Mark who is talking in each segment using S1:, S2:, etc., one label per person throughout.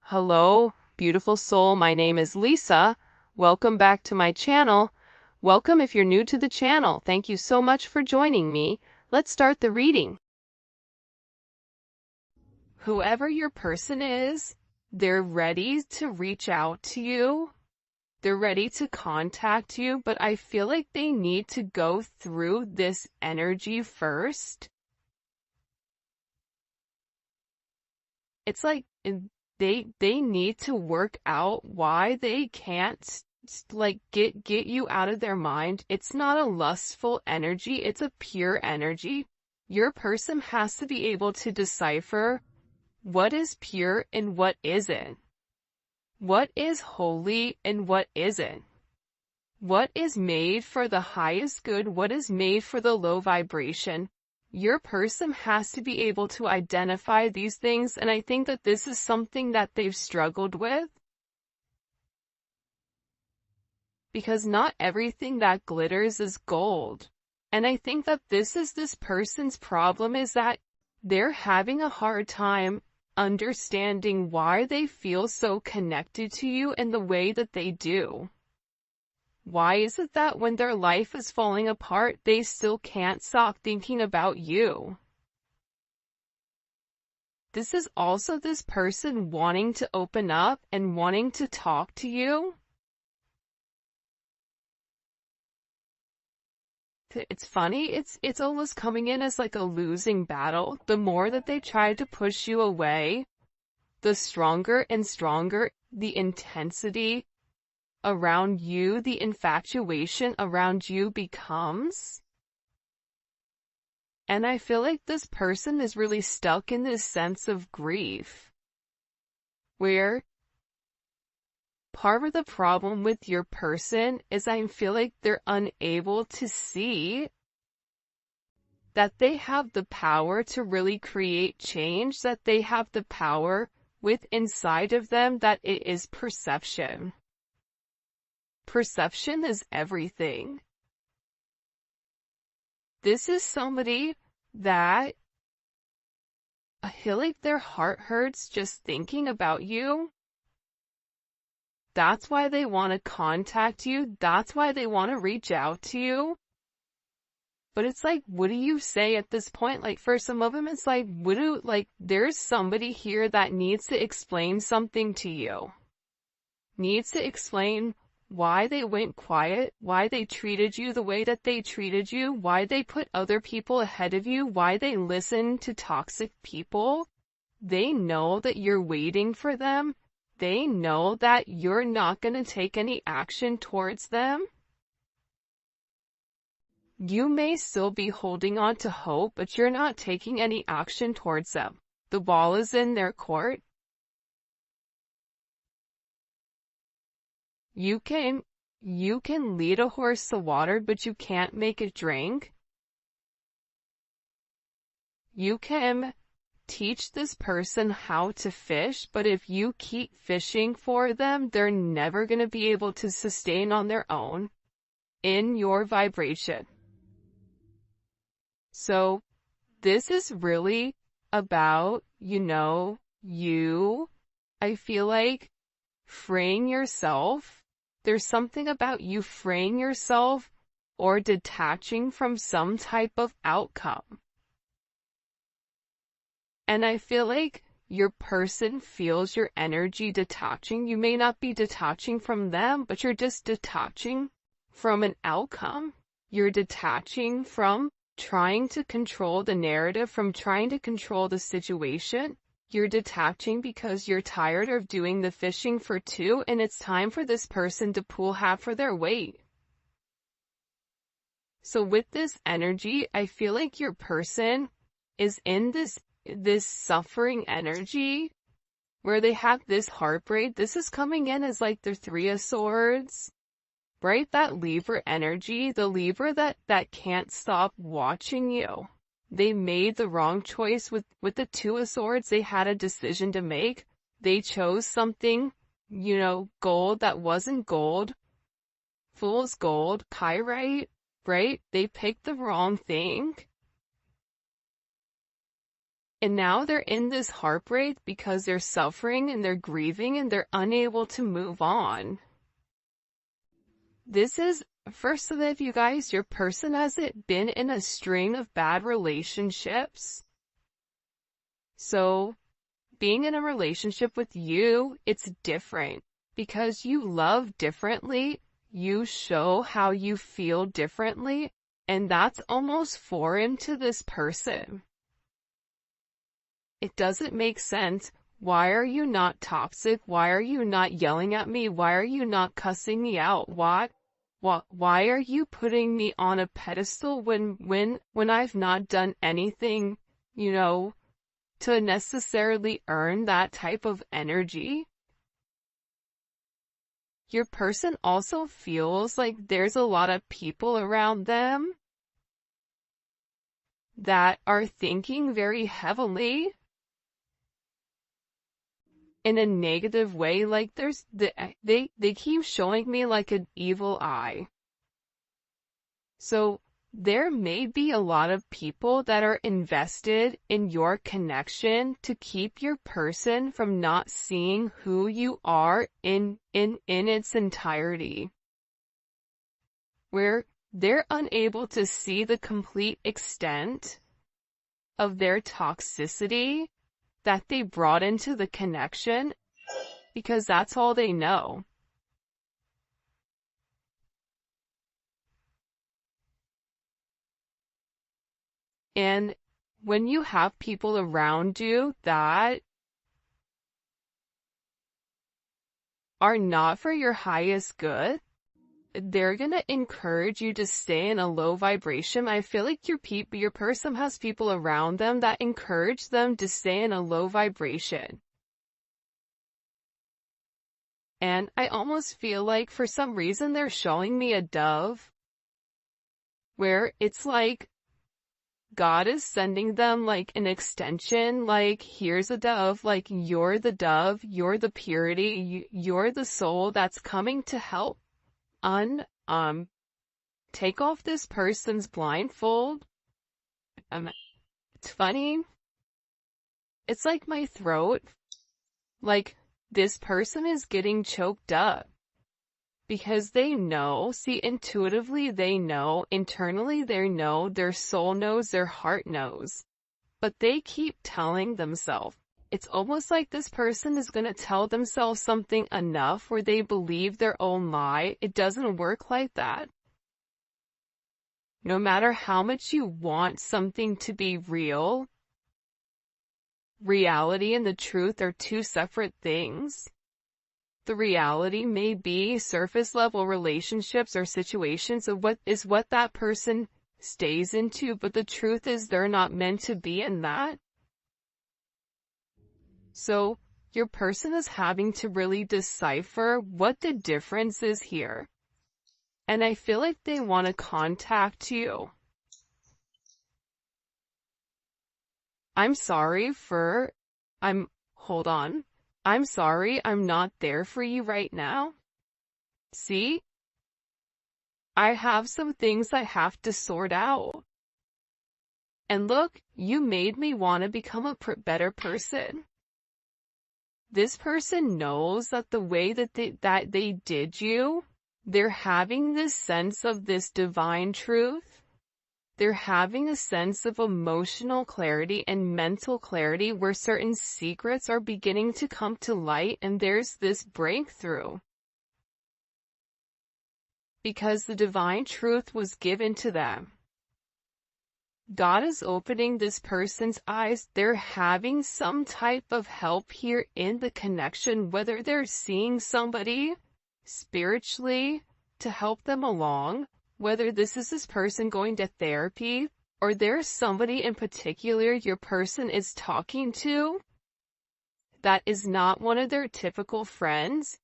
S1: Hello, beautiful soul. My name is Lisa. Welcome back to my channel. Welcome if you're new to the channel. Thank you so much for joining me. Let's start the reading. Whoever your person is, they're ready to reach out to you. They're ready to contact you, but I feel like they need to go through this energy first. It's like they need to work out why they can't like get you out of their mind. It's not a lustful energy, it's a pure energy. Your person has to be able to decipher what is pure and what isn't. What is holy and what isn't. What is made for the highest good, what is made for the low vibration. Your person has to be able to identify these things, and I think that this is something that they've struggled with. Because not everything that glitters is gold. And I think that this is this person's problem, is that they're having a hard time understanding why they feel so connected to you in the way that they do. Why is it that when their life is falling apart, they still can't stop thinking about you? This is also this person wanting to open up and wanting to talk to you. It's funny, it's almost coming in as like a losing battle. The more that they try to push you away, the stronger and stronger the intensity around you, the infatuation around you becomes. And I feel like this person is really stuck in this sense of grief, where part of the problem with your person is I feel like they're unable to see that they have the power to really create change, that they have the power with inside of them, that it is perception. Perception is everything. This is somebody that I feel like their heart hurts just thinking about you. That's why they want to contact you. That's why they want to reach out to you. But it's like, what do you say at this point? Like, for some of them, it's like, there's somebody here that needs to explain something to you. Needs to explain why they went quiet, why they treated you the way that they treated you, why they put other people ahead of you, why they listen to toxic people. They know that you're waiting for them. They know that you're not going to take any action towards them. You may still be holding on to hope, but you're not taking any action towards them. The ball is in their court. You can lead a horse to water, but you can't make it drink. You can teach this person how to fish, but if you keep fishing for them, they're never going to be able to sustain on their own in your vibration. So this is really about, I feel like freeing yourself. There's something about you freeing yourself or detaching from some type of outcome. And I feel like your person feels your energy detaching. You may not be detaching from them, but you're just detaching from an outcome. You're detaching from trying to control the narrative, from trying to control the situation. You're detaching because you're tired of doing the fishing for two, and it's time for this person to pull half for their weight. So with this energy, I feel like your person is in this suffering energy where they have this heartbreak. This is coming in as like the Three of Swords, right? That Libra energy, the Libra that can't stop watching you. They made the wrong choice with the Two of Swords. They had a decision to make. They chose something, gold that wasn't gold. Fool's gold, pyrite, right? They picked the wrong thing. And now they're in this heartbreak because they're suffering and they're grieving and they're unable to move on. This is, for some of you guys, your person hasn't been in a string of bad relationships. So, being in a relationship with you, it's different. Because you love differently, you show how you feel differently, and that's almost foreign to this person. It doesn't make sense. Why are you not toxic? Why are you not yelling at me? Why are you not cussing me out? Why are you putting me on a pedestal when I've not done anything, to necessarily earn that type of energy? Your person also feels like there's a lot of people around them that are thinking very heavily in a negative way. Like they keep showing me like an evil eye. So there may be a lot of people that are invested in your connection to keep your person from not seeing who you are in its entirety. Where they're unable to see the complete extent of their toxicity that they brought into the connection, because that's all they know. And when you have people around you that are not for your highest good, they're gonna encourage you to stay in a low vibration. I feel like your person has people around them that encourage them to stay in a low vibration. And I almost feel like for some reason they're showing me a dove, where it's like God is sending them like an extension, like here's a dove, like you're the dove, you're the purity, you're the soul that's coming to help take off this person's blindfold. It's funny. It's like my throat, like this person is getting choked up. Because they know, see, intuitively they know, internally they know, their soul knows, their heart knows. But they keep telling themselves. It's almost like this person is going to tell themselves something enough where they believe their own lie. It doesn't work like that. No matter how much you want something to be real, reality and the truth are two separate things. The reality may be surface level relationships or situations of what that person stays into, but the truth is they're not meant to be in that. So your person is having to really decipher what the difference is here. And I feel like they want to contact you. Hold on. I'm sorry, I'm not there for you right now. See? I have some things I have to sort out. And look, you made me want to become a better person. This person knows that the way that they did you, they're having this sense of this divine truth. They're having a sense of emotional clarity and mental clarity where certain secrets are beginning to come to light, and there's this breakthrough. Because the divine truth was given to them. God is opening this person's eyes. They're having some type of help here in the connection, whether they're seeing somebody spiritually to help them along, whether this person going to therapy, or there's somebody in particular your person is talking to that is not one of their typical friends.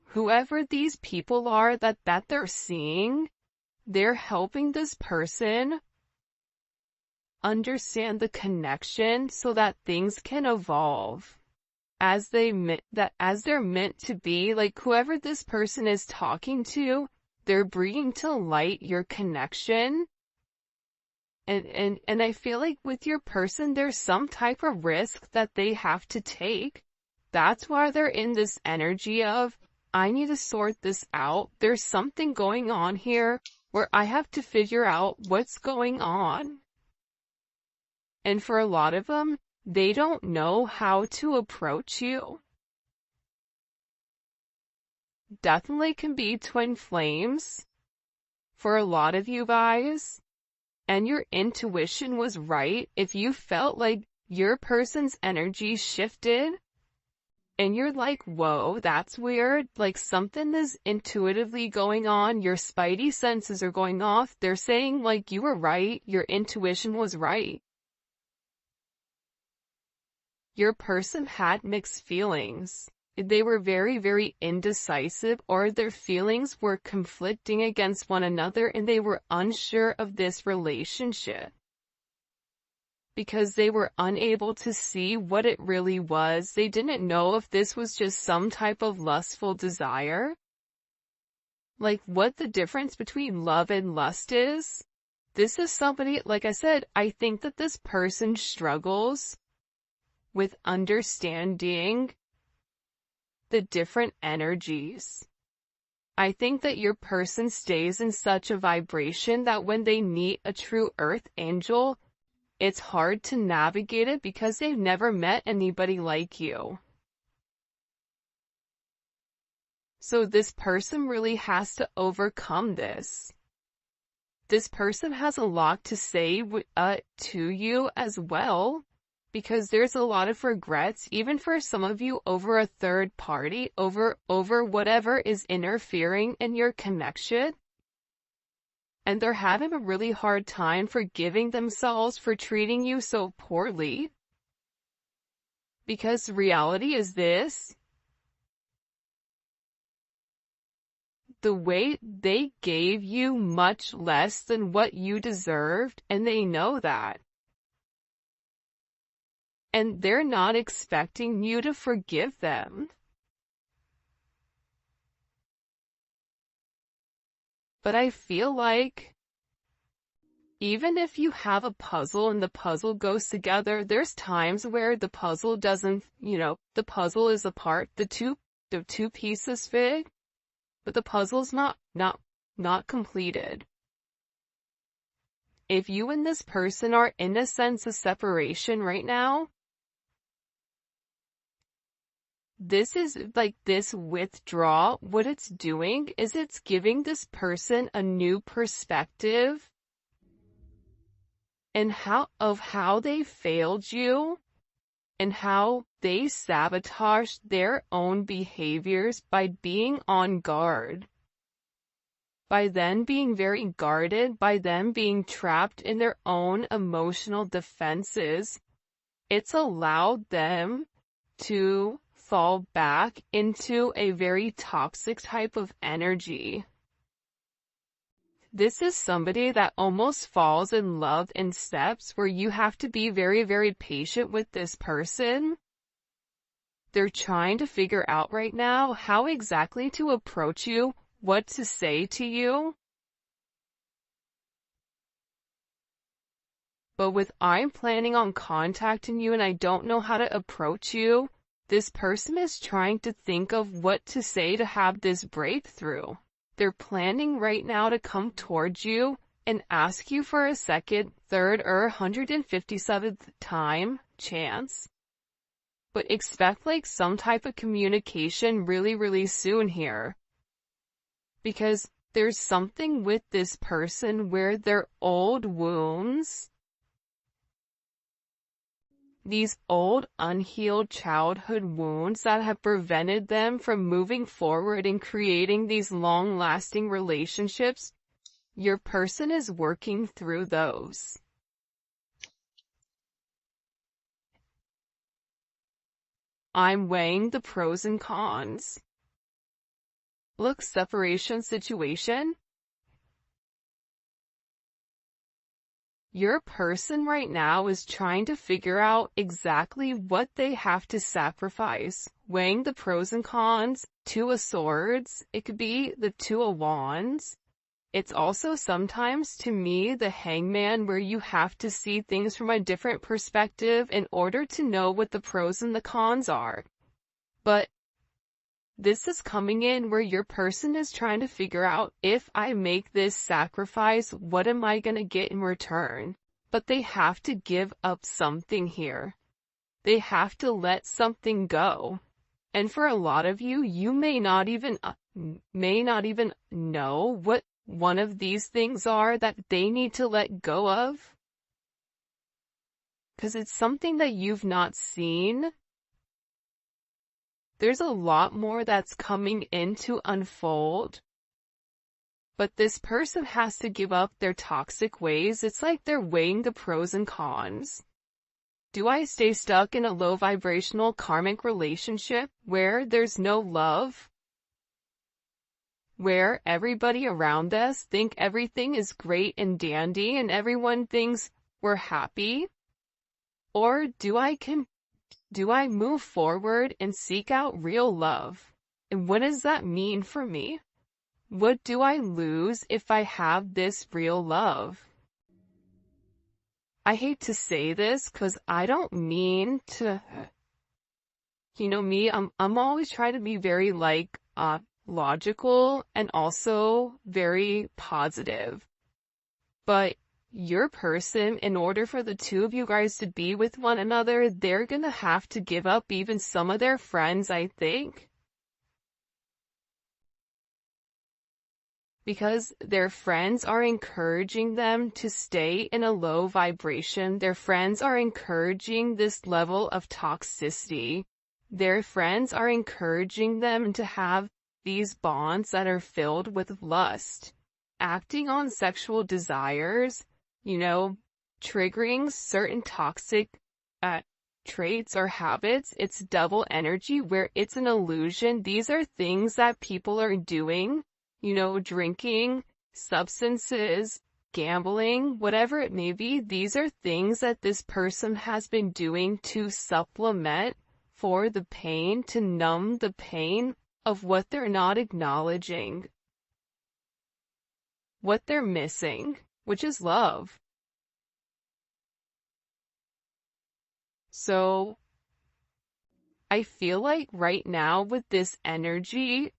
S1: Whoever these people are that they're seeing, they're helping this person understand the connection so that things can evolve as they're meant to be. Like whoever this person is talking to, they're bringing to light your connection And I feel like with your person, there's some type of risk that they have to take. That's why they're in this energy of, I need to sort this out. There's something going on here where I have to figure out what's going on. And for a lot of them, they don't know how to approach you. Definitely can be twin flames for a lot of you guys. And your intuition was right. If you felt like your person's energy shifted and you're like, whoa, that's weird, like something is intuitively going on, your spidey senses are going off, they're saying like you were right, your intuition was right. Your person had mixed feelings. They were very, very indecisive, or their feelings were conflicting against one another and they were unsure of this relationship. Because they were unable to see what it really was. They didn't know if this was just some type of lustful desire. Like what the difference between love and lust is. This is somebody, like I said, I think that this person struggles with understanding the different energies. I think that your person stays in such a vibration that when they meet a true earth angel, it's hard to navigate it because they've never met anybody like you. So this person really has to overcome this. This person has a lot to say to you as well. Because there's a lot of regrets, even for some of you, over a third party, over whatever is interfering in your connection. And they're having a really hard time forgiving themselves for treating you so poorly. Because reality is this. The way they gave you much less than what you deserved, and they know that. And they're not expecting you to forgive them. But I feel like even if you have a puzzle and the puzzle goes together, there's times where the puzzle doesn't, the puzzle is apart, the two pieces fit, but the puzzle's not completed. If you and this person are in a sense of separation right now, this is like this withdrawal. What it's doing is it's giving this person a new perspective and how they failed you and how they sabotaged their own behaviors by being on guard. By them being very guarded, by them being trapped in their own emotional defenses, it's allowed them to fall back into a very toxic type of energy. This is somebody that almost falls in love in steps where you have to be very, very patient with this person. They're trying to figure out right now how exactly to approach you, what to say to you. But with I'm planning on contacting you and I don't know how to approach you, this person is trying to think of what to say to have this breakthrough. They're planning right now to come towards you and ask you for a second, third, or 157th time chance. But expect like some type of communication really, really soon here. Because there's something with this person where their old wounds, these old unhealed childhood wounds that have prevented them from moving forward and creating these long-lasting relationships, your person is working through those. I'm weighing the pros and cons. Look, separation situation. Your person right now is trying to figure out exactly what they have to sacrifice, weighing the pros and cons. Two of Swords, it could be the Two of Wands. It's also sometimes, to me, the hangman, where you have to see things from a different perspective in order to know what the pros and the cons are. But this is coming in where your person is trying to figure out, if I make this sacrifice, what am I going to get in return? But they have to give up something here. They have to let something go. And for a lot of you, you may not even know what one of these things are that they need to let go of. Because it's something that you've not seen. There's a lot more that's coming in to unfold. But this person has to give up their toxic ways. It's like they're weighing the pros and cons. Do I stay stuck in a low vibrational karmic relationship where there's no love? Where everybody around us think everything is great and dandy and everyone thinks we're happy? Or do I move forward and seek out real love? And what does that mean for me? What do I lose if I have this real love? I hate to say this because I don't mean to, me, I'm always trying to be very logical and also very positive. But your person, in order for the two of you guys to be with one another, they're gonna have to give up even some of their friends, I think. Because their friends are encouraging them to stay in a low vibration. Their friends are encouraging this level of toxicity. Their friends are encouraging them to have these bonds that are filled with lust, acting on sexual desires, triggering certain toxic traits or habits. It's double energy where it's an illusion. These are things that people are doing, drinking, substances, gambling, whatever it may be. These are things that this person has been doing to supplement for the pain, to numb the pain of what they're not acknowledging, what they're missing, which is love. So I feel like right now with this energy,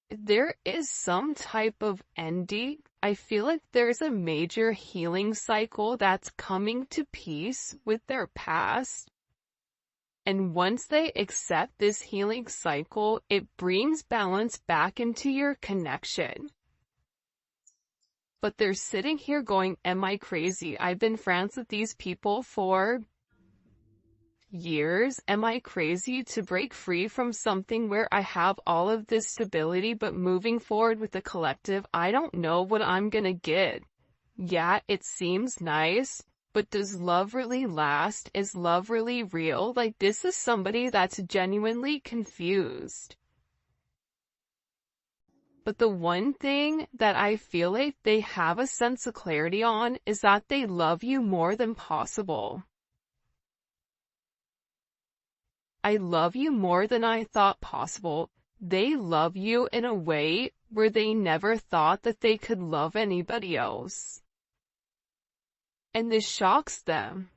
S1: there is some type of ending. I feel like there's a major healing cycle that's coming to peace with their past. And once they accept this healing cycle, it brings balance back into your connection. But they're sitting here going, am I crazy? I've been friends with these people for years. Am I crazy to break free from something where I have all of this stability, but moving forward with the collective, I don't know what I'm gonna get. Yeah, it seems nice, but does love really last? Is love really real? Like, this is somebody that's genuinely confused. But the one thing that I feel like they have a sense of clarity on is that they love you more than possible. I love you more than I thought possible. They love you in a way where they never thought that they could love anybody else. And this shocks them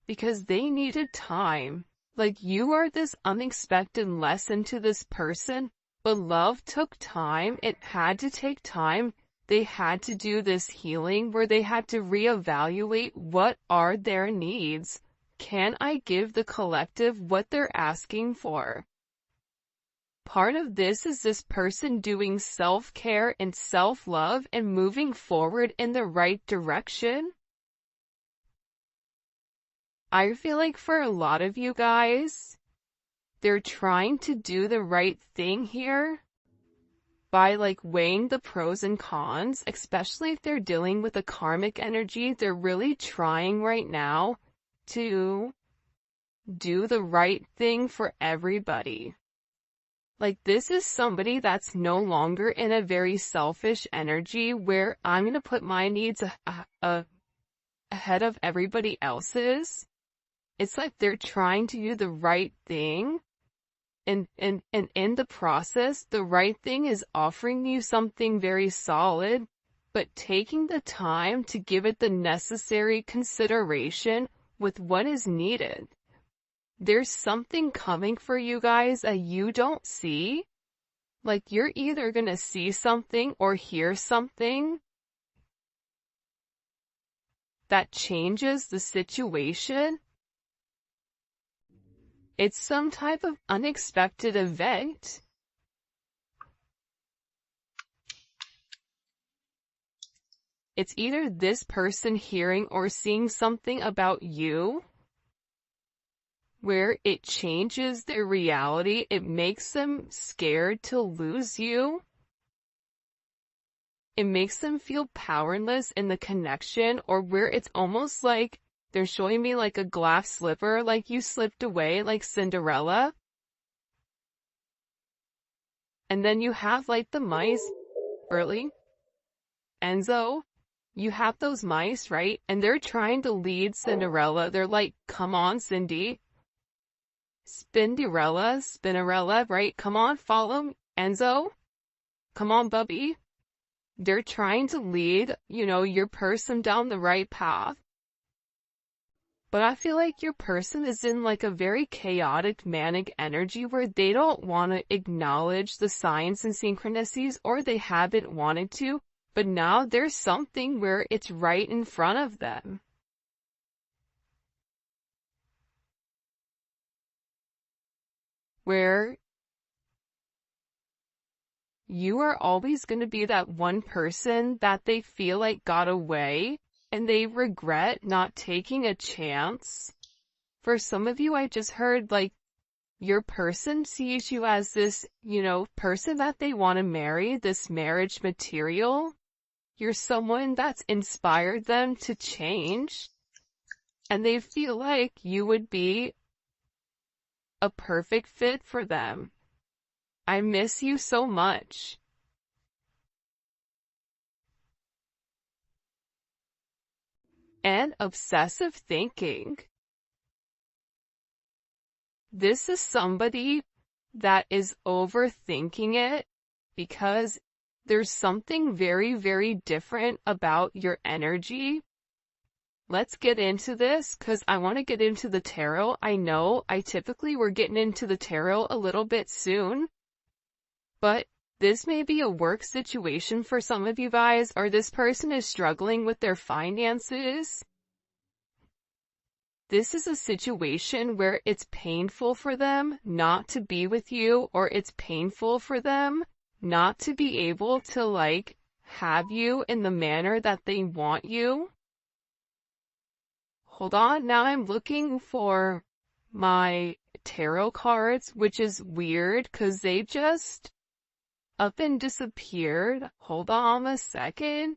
S1: because they needed time. Like, you are this unexpected lesson to this person, but love took time. It had to take time. They had to do this healing where they had to reevaluate what are their needs. Can I give the collective what they're asking for? Part of this is this person doing self-care and self-love and moving forward in the right direction. I feel like for a lot of you guys, they're trying to do the right thing here by weighing the pros and cons, especially if they're dealing with a karmic energy. They're really trying right now to do the right thing for everybody. This is somebody that's no longer in a very selfish energy where I'm going to put my needs ahead of everybody else's. It's like they're trying to do the right thing And in the process, the right thing is offering you something very solid, but taking the time to give it the necessary consideration with what is needed. There's something coming for you guys that you don't see. Like, you're either gonna see something or hear something that changes the situation. It's some type of unexpected event. It's either this person hearing or seeing something about you where it changes their reality. It makes them scared to lose you. It makes them feel powerless in the connection, or where it's almost like they're showing me like a glass slipper, like you slipped away like Cinderella. And then you have like the mice, early, Enzo, you have those mice, right? And they're trying to lead Cinderella. They're like, come on, Cindy. Spinderella, right? Come on, follow Enzo. Come on, Bubby. They're trying to lead, your person down the right path. But I feel like your person is in like a very chaotic, manic energy where they don't want to acknowledge the signs and synchronicities, or they haven't wanted to, but now there's something where it's right in front of them. Where you are always going to be that one person that they feel like got away and they regret not taking a chance. For some of you, I just heard like your person sees you as this, person that they want to marry, this marriage material. You're someone that's inspired them to change, and they feel like you would be a perfect fit for them. I miss you so much. And obsessive thinking. This is somebody that is overthinking it because there's something very, very different about your energy. Let's get into this because I want to get into the tarot. I know we're getting into the tarot a little bit soon, but this may be a work situation for some of you guys, or this person is struggling with their finances. This is a situation where it's painful for them not to be with you, or it's painful for them not to be able to like have you in the manner that they want you. Hold on, now I'm looking for my tarot cards, which is weird because they just up and disappeared. Hold on a second.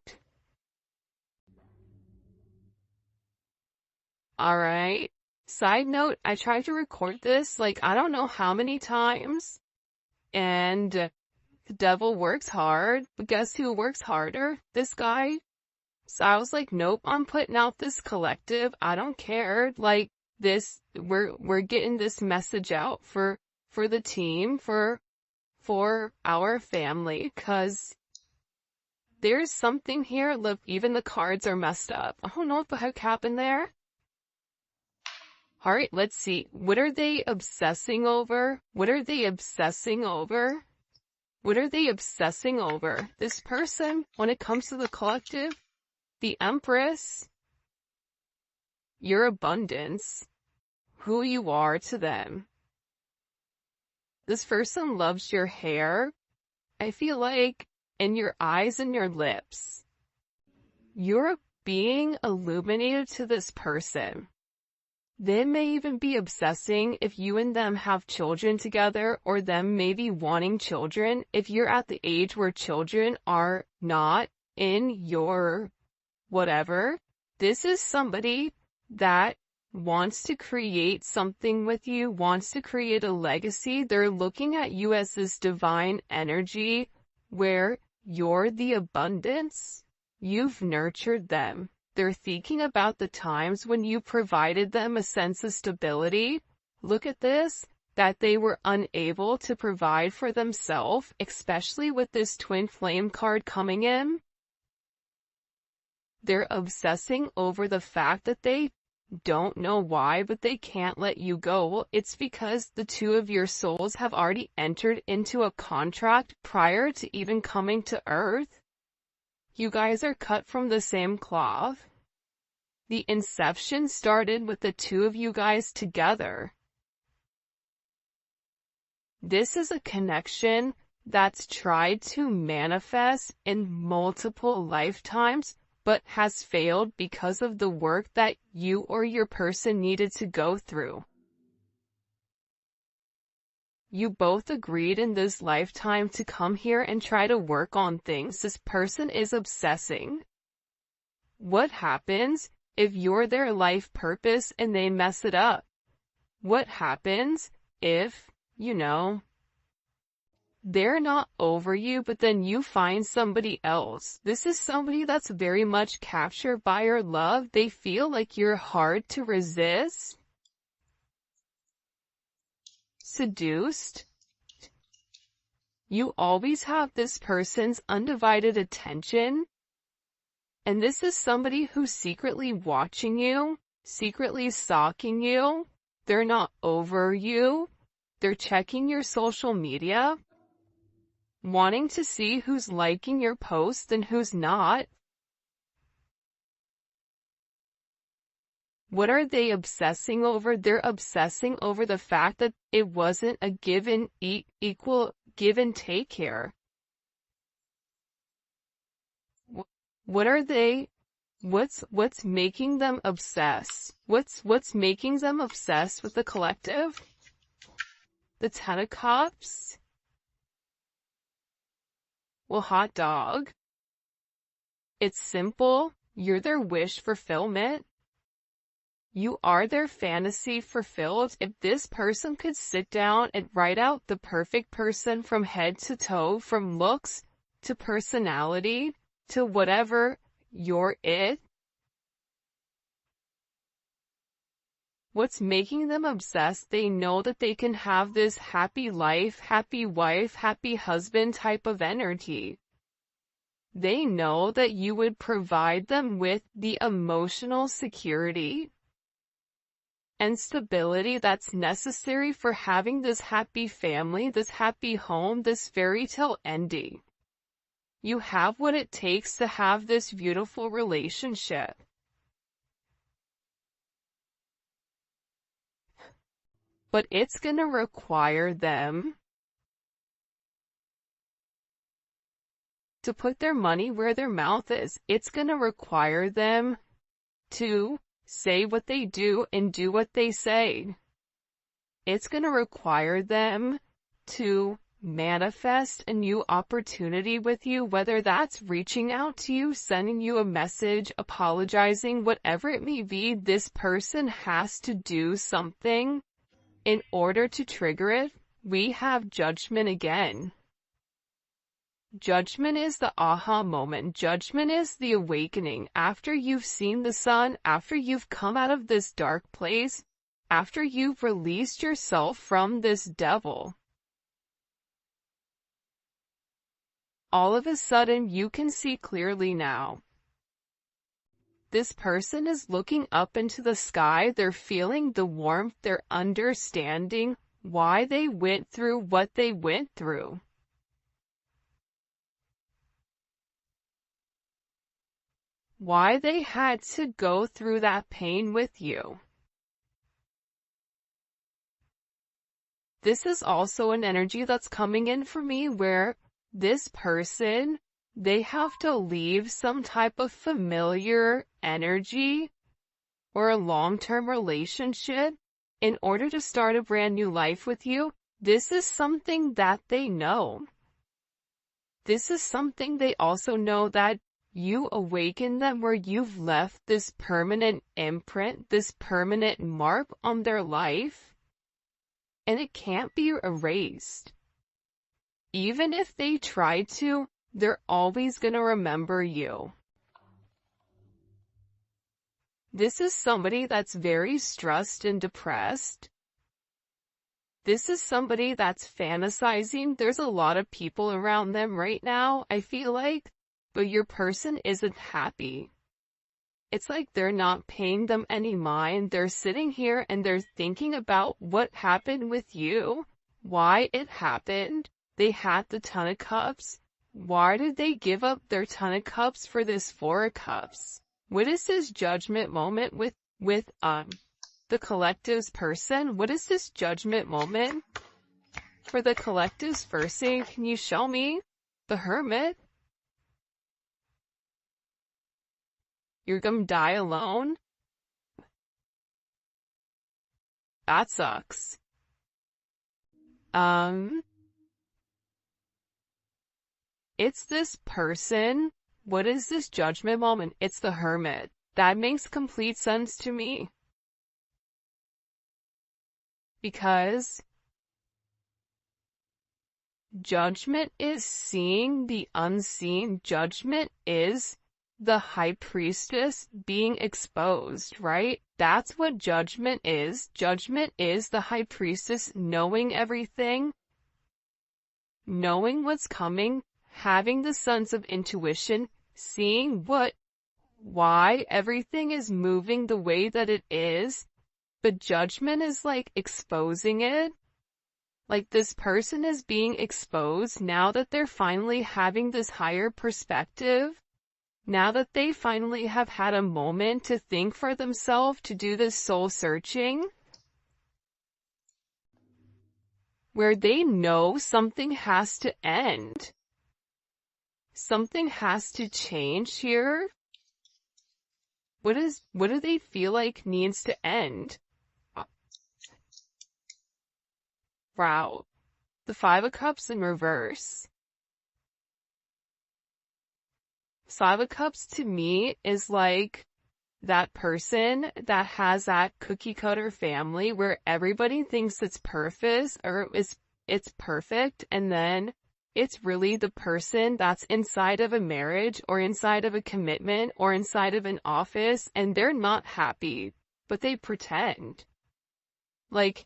S1: Alright. Side note, I tried to record this like I don't know how many times, and the devil works hard, but guess who works harder? This guy. So I was like, nope, I'm putting out this collective. I don't care. Like this, we're getting this message out for the team, for our family, cause there's something here. Look, even the cards are messed up. I don't know what the heck happened there. Alright, let's see. What are they obsessing over? What are they obsessing over? What are they obsessing over? This person, when it comes to the collective, the Empress, your abundance, who you are to them. This person loves your hair. I feel like in your eyes and your lips, you're being illuminated to this person. They may even be obsessing if you and them have children together, or them maybe wanting children. If you're at the age where children are not in your whatever, this is somebody that wants to create something with you, wants to create a legacy. They're looking at you as this divine energy where you're the abundance. You've nurtured them. They're thinking about the times when you provided them a sense of stability. Look at this. that they were unable to provide for themselves, especially with this twin flame card coming in. They're obsessing over the fact that they don't know why, but they can't let you go. Well, it's because the two of your souls have already entered into a contract prior to even coming to Earth. You guys are cut from the same cloth. The inception started with the two of you guys together. This is a connection that's tried to manifest in multiple lifetimes, but has failed because of the work that you or your person needed to go through. You both agreed in this lifetime to come here and try to work on things. This person is obsessing. What happens if you're their life purpose and they mess it up? What happens if, they're not over you, but then you find somebody else? This is somebody that's very much captured by your love. They feel like you're hard to resist. Seduced. You always have this person's undivided attention. And this is somebody who's secretly watching you, secretly stalking you. They're not over you. They're checking your social media, wanting to see who's liking your posts and who's not. What are they obsessing over? They're obsessing over the fact that it wasn't a equal give and take here. What are they? What's making them obsess? What's making them obsessed with the collective? The Ten of Cups? Well, hot dog. It's simple. You're their wish fulfillment. You are their fantasy fulfilled. If this person could sit down and write out the perfect person from head to toe, from looks to personality to whatever, you're it. What's making them obsessed? They know that they can have this happy life, happy wife, happy husband type of energy. They know that you would provide them with the emotional security and stability that's necessary for having this happy family, this happy home, this fairy tale ending. You have what it takes to have this beautiful relationship. But it's going to require them to put their money where their mouth is. It's going to require them to say what they do and do what they say. It's going to require them to manifest a new opportunity with you, whether that's reaching out to you, sending you a message, apologizing, whatever it may be. This person has to do something in order to trigger it. We have judgment again. Judgment is the aha moment. Judgment is the awakening. After you've seen the sun, after you've come out of this dark place, after you've released yourself from this devil, all of a sudden you can see clearly now. This person is looking up into the sky. They're feeling the warmth. They're understanding why they went through what they went through. Why they had to go through that pain with you. This is also an energy that's coming in for me where this person, they have to leave some type of familiar energy or a long-term relationship in order to start a brand new life with you. This is something that they know. This is something they also know, that you awaken them where you've left this permanent imprint, this permanent mark on their life, and it can't be erased. Even if they try to, they're always gonna remember you. This is somebody that's very stressed and depressed. This is somebody that's fantasizing. There's a lot of people around them right now, I feel like, but your person isn't happy. It's like they're not paying them any mind. They're sitting here and they're thinking about what happened with you, why it happened. They had the Ton of Cups. Why did they give up their Ton of Cups for this Four of Cups? What is this judgment moment with the collective's person? What is this judgment moment for the collective's person? Can you show me the Hermit? You're gonna die alone? That sucks. It's this person. What is this judgment moment? It's the Hermit. That makes complete sense to me. Because judgment is seeing the unseen. Judgment is the High Priestess being exposed, right? That's what judgment is. Judgment is the High Priestess knowing everything, knowing what's coming, having the sense of intuition, seeing why everything is moving the way that it is. But judgment is like exposing it. Like this person is being exposed now that they're finally having this higher perspective. Now that they finally have had a moment to think for themselves, to do this soul searching, where they know something has to end. Something has to change here. What do they feel like needs to end? Wow. The Five of Cups in reverse. Five of Cups to me is like that person that has that cookie cutter family where everybody thinks it's perfect or it's perfect, and then it's really the person that's inside of a marriage or inside of a commitment or inside of an office and they're not happy, but they pretend. Like,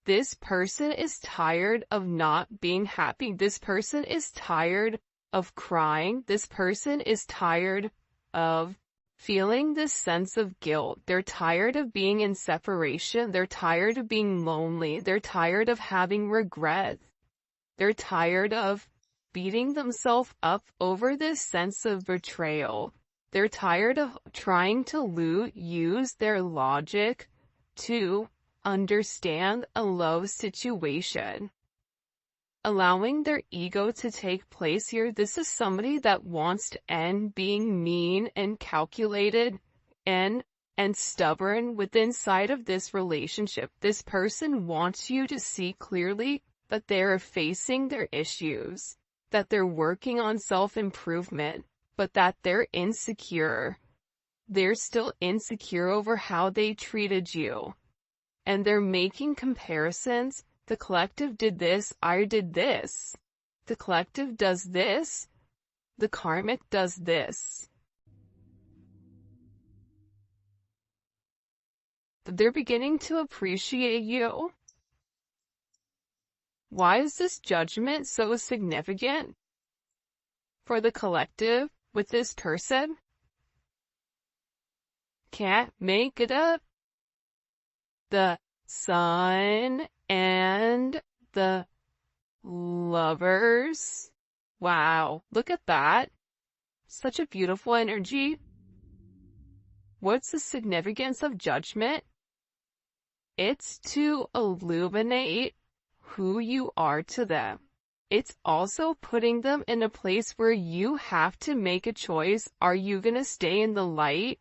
S1: this person is tired of not being happy. This person is tired of crying. This person is tired of feeling this sense of guilt. They're tired of being in separation. They're tired of being lonely. They're tired of having regret. They're tired of beating themselves up over this sense of betrayal. They're tired of trying to use their logic to understand a low situation. Allowing their ego to take place here. This is somebody that wants to end being mean and calculated and stubborn within inside of this relationship. This person wants you to see clearly that they're facing their issues, that they're working on self-improvement, but that they're insecure. They're still insecure over how they treated you. And they're making comparisons. The collective did this, I did this. The collective does this, the karmic does this. They're beginning to appreciate you. Why is this judgment so significant for the collective with this person? Can't make it up. The Sun and the Lovers. Wow, look at that. Such a beautiful energy. What's the significance of judgment? It's to illuminate who you are to them. It's also putting them in a place where you have to make a choice. Are you going to stay in the light?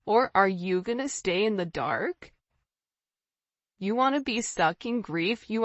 S1: Or are you going to stay in the dark? You want to be stuck in grief? You want